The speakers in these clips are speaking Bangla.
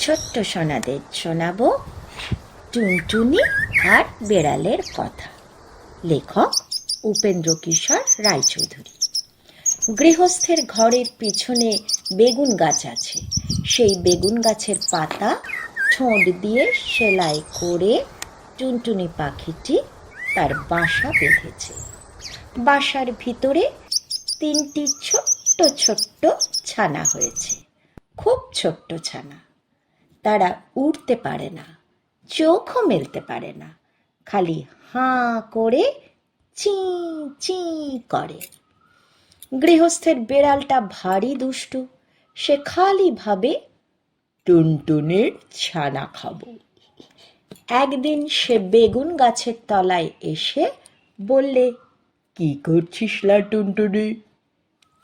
ছোট্ট সোনাদের শোনাবো টুনটুনি আর বেড়ালের কথা। লেখক উপেন্দ্রকিশোর রায়চৌধুরী। গৃহস্থের ঘরের পিছনে বেগুন গাছ আছে। সেই বেগুন গাছের পাতা ঠোঁট দিয়ে সেলাই করে টুনটুনি পাখিটি তার বাসা বেঁধেছে। বাসার ভিতরে 3টি ছোট্ট ছোট্ট ছানা হয়েছে, খুব ছোট্ট ছানা। তারা উড়তে পারে না, চোখও মেলতে পারে না, খালি হাঁ করে চি চি করে। গৃহস্থের বেড়ালটা ভারী দুষ্টু। সে খালি ভাবে টুনটুনির ছানা খাবো। একদিন সে বেগুন গাছের তলায় এসে বললে, কি করছিস লা টুনটুনি?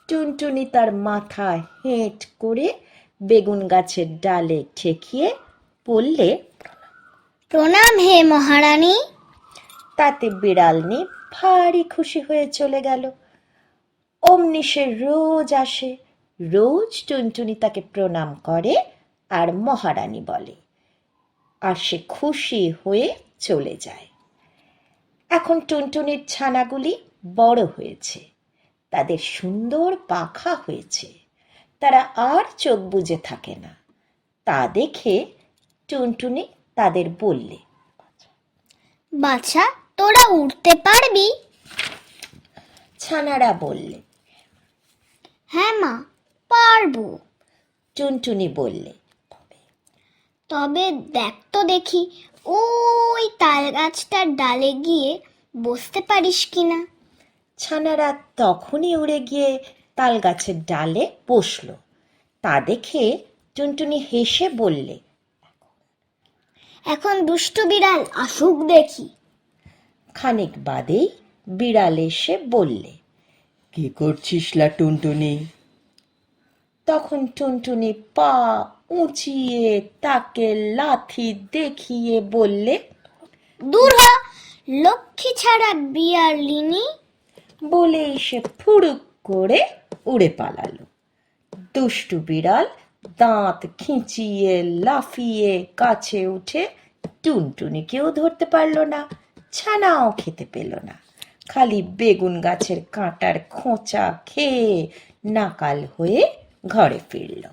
টুনটুনি তার মাথা হেঁট করে বেগুন গাছের ডালে ঠেকিয়ে বললে, প্রণাম হে মহারানী। তাতে বিড়ালনি ভারী খুশি হয়ে চলে গেল। অমনি সে রোজ আসে, রোজ টুনটুনি তাকে প্রণাম করে আর মহারানী বলে, আর সে খুশি হয়ে চলে যায়। এখন টুনটুনির ছানাগুলি বড় হয়েছে, তাদের সুন্দর পাখা হয়েছে, তারা আর চোখ বুজে থাকে না। তা দেখে টুনটুনি তাদের বললে, বাছা, তোরা উড়তে পারবি? ছানারা বললে, হ্যাঁ মা, পারবো। টুনটুনি বললে, তবে দেখ তো দেখি, ওই তাল গাছটার ডালে গিয়ে বসতে পারিস কিনা। ছানারা তখনই উড়ে গিয়ে তাল গাছের ডালে বসল। তা দেখে টুনটুনি হেসে বললে, এখন দুষ্টু বিড়াল আসুক দেখি। খানিক বাদেই বিড়াল এসে বললে, কি করছিস লা টুনটুনি? তখন টুনটুনি পা উঁচিয়ে তাকে লাথি দেখিয়ে বললে, দূর হ, লক্ষ্মী ছাড়া বিড়ালিনী। বলেই সে ফুড়ুক করে উড়ে পালালো। দুষ্টু বিড়াল দাঁত খিঁচিয়ে লাফিয়ে কাছে উঠে টুনটুনিকেও ধরতে পারল না, ছানাও খেতে পেল না, খালি বেগুন গাছের কাঁটার খোঁচা খেয়ে নাকাল হয়ে ঘরে ফিরল।